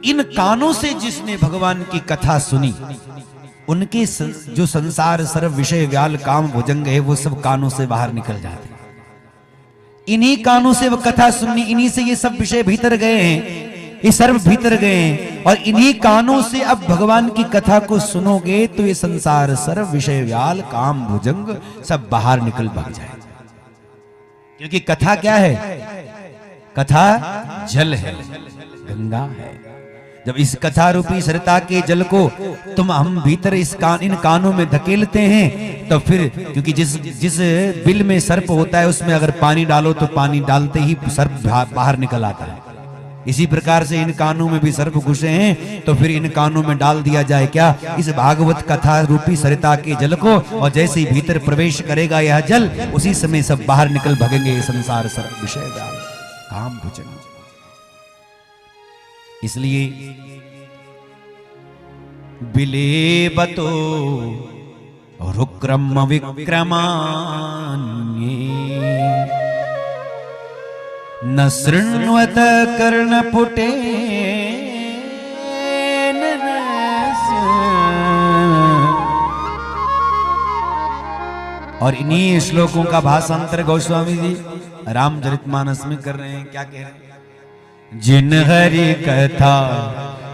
इन कानों से जिसने भगवान की कथा सुनी, उनके जो संसार सर्व विषय व्याल काम भुजंग है, वो सब कानों से बाहर निकल जाते। इन्हीं कानों से वो कथा सुननी, इन्हीं से ये सब विषय भीतर गए हैं, ये सर्व भीतर गए हैं। और इन्हीं कानों से अब भगवान की कथा को सुनोगे तो ये संसार सर्व विषय व्याल काम भुजंग सब बाहर निकल भाग जाए। क्योंकि कथा क्या है? कथा जल है, गंगा है। जब इस कथा रूपी सरिता के जल को हम भीतर इन कानों में धकेलते हैं, तो फिर क्योंकि जिस बिल में सर्प होता है उसमें अगर पानी डालो तो पानी डालते ही सर्प बाहर निकल आता है। इसी प्रकार से इन कानों में भी सर्प घुसे हैं, तो फिर इन कानों में डाल दिया जाए क्या? इस भागवत कथा रूपी सरिता के जल को, और जैसे ही भीतर प्रवेश करेगा यह जल, उसी समय सब बाहर निकल भगेंगे संसार सर्व विषय काम भुजंग। इसलिए बिलेबतो रुक्रम विक्रमान्ये न शृण्वत कर्णपुटे और इन्हीं श्लोकों का भाषांतर गोस्वामी जी रामचरितमानस में कर रहे हैं। क्या कह रहे हैं? जिन हरि कथा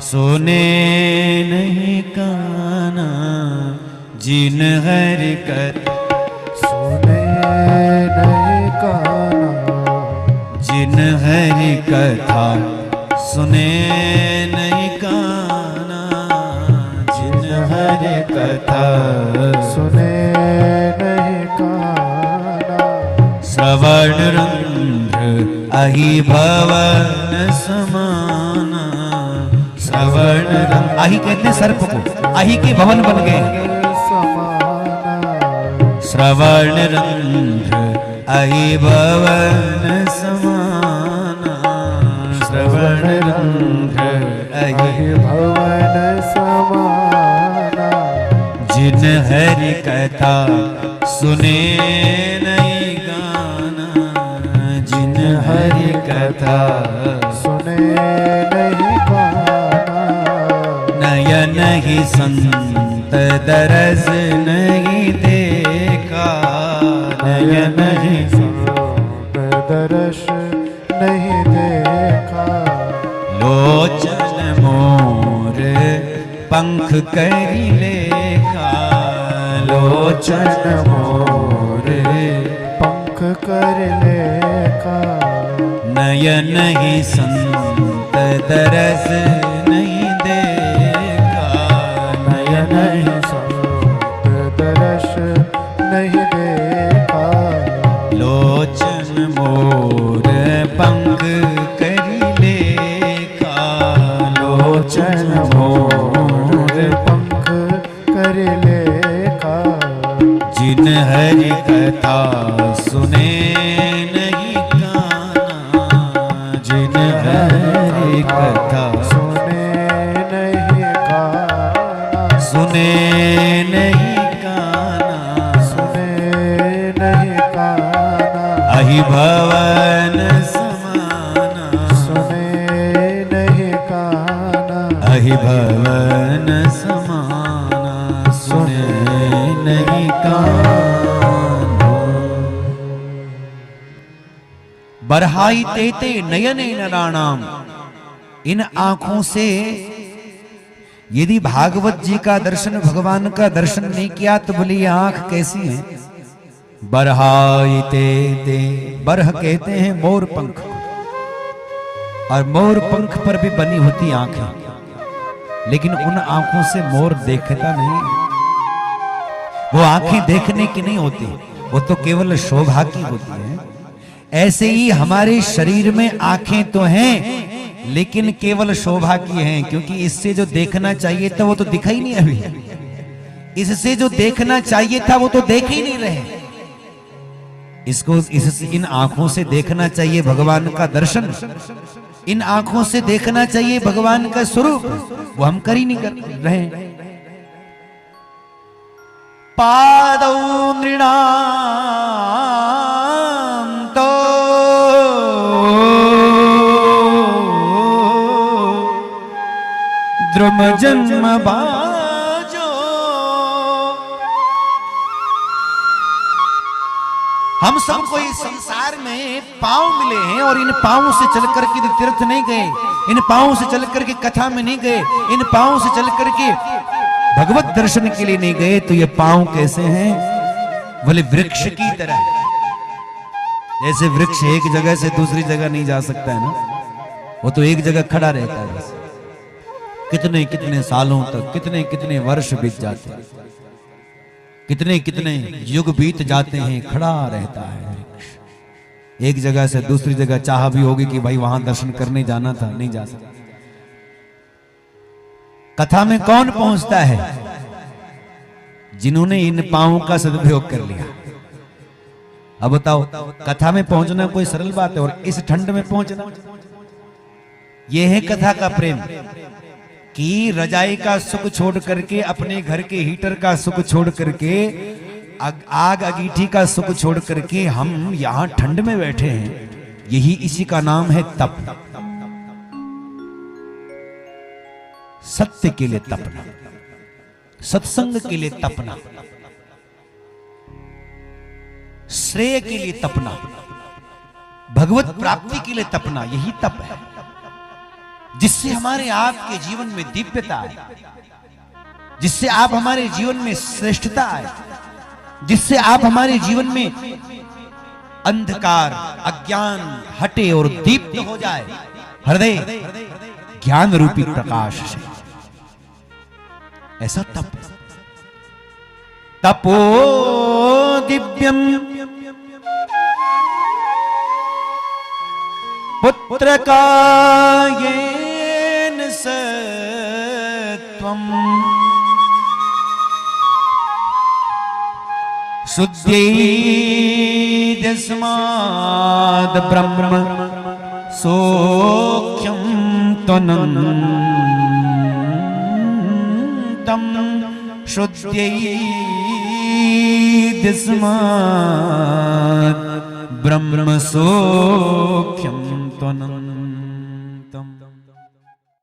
सुने नहीं काना, जिन हरि कथा सुने नहीं काना, जिन हरि कथा सुने नहीं काना, जिन हरि कथा सुने नहीं काना, श्रवण रंध्र अहि भवन समाना। श्रवण रंध्र, अहि कहते हैं सर्प को, अहि के भवन बन गए। श्रवण रंध्र अहि भवन समाना, श्रवण रंध्र अहि भवन समाना, जिन हरि कथा सुने नहीं गाना, जिन हरि कथा सुने नहीं काना, नयन ही संत दरस नहीं देखा, नयन ही संत दर्श नहीं देखा, लोचन मोर पंख करी लेखा, लोचन मोर पंख कर लेखा, नयन ही संत दरस नहीं देखा, नयन ही संत दर्श नहीं देखा, लोचन मोर पंख करी लेखा, लोचन मोर पंख कर लेखा, जिन हरि कथा सुने नहीं काना, जिन हरि कथा सुने नहीं काना, सुने नहीं काना, सुने नहीं काना, अहि भवन समाना, सुने नहीं काना, अहि भवन समाना, सुने नहीं काना। बरहाई तेते नयने नराणाम, इन आंखों से यदि भागवत जी का दर्शन, भगवान का दर्शन नहीं किया तो बोली ये आंख कैसी है? बरहाई तेते, बरह कहते हैं मोर पंख, और मोर पंख पर भी बनी होती आंखें, लेकिन उन आंखों से मोर देखता नहीं। वो आंखें देखने की नहीं होती, वो तो केवल शोभा की होती है। ऐसे ही हमारे शरीर में आंखें तो हैं, लेकिन केवल शोभा की हैं, क्योंकि इससे जो देखना चाहिए था वो तो दिखा ही नहीं अभी, इससे जो देखना चाहिए था वो तो देख ही नहीं रहे। इन आंखों से देखना चाहिए भगवान का दर्शन, इन आंखों से देखना चाहिए भगवान का स्वरूप, वो हम कर ही नहीं कर रहे। पादौ नृणाम तो द्रुम जन्म बाजो। हम सबको इस संसार में पांव मिले हैं और इन पांवों से चल करके तीर्थ नहीं गए, इन पांवों से चल करके कथा में नहीं गए, इन पांवों से चल करके भगवत दर्शन के लिए नहीं गए। तो ये पांव कैसे हैं? बोले वृक्ष की तरह। जैसे वृक्ष एक जगह से दूसरी जगह नहीं जा सकता है ना, वो तो एक जगह खड़ा रहता है। बस कितने कितने सालों तक, कितने कितने वर्ष बीत जाते हैं, कितने कितने युग बीत जाते हैं, खड़ा रहता है वृक्ष। एक जगह से दूसरी जगह चाह भी होगी कि भाई वहां दर्शन करने जाना था, नहीं जा सकता। कथा में कौन पहुंचता है? जिन्होंने इन पांवों का सदुपयोग कर लिया। अब बताओ, कथा में पहुंचना कोई सरल बात है, और इस ठंड में पहुंचना, यह है कथा का प्रेम। कि रजाई का सुख छोड़ करके, अपने घर के हीटर का सुख छोड़ करके, आग अगीठी का सुख छोड़ करके हम यहां ठंड में बैठे हैं। यही इसी का नाम है तप। सत्य के लिए तपना, सत्संग के लिए तपना, श्रेय के लिए तपना, भगवत प्राप्ति के लिए तपना, यही तप है। जिससे हमारे आपके जीवन में दिव्यता आए, जिससे आप हमारे जीवन में श्रेष्ठता आए, जिससे आप हमारे जीवन में अंधकार अज्ञान हटे और दीप्त हो जाए हृदय ज्ञान रूपी प्रकाश से। ऐसा तप। तपो दिव्यम पुत्र कायेन सत्वम् शुद्ध्यैदस्माद् ब्रह्म सौख्यं त्वनन्तम् शुद्ध्यैदस्माद् ब्रह्म सौख्यं त्वनन्तम्।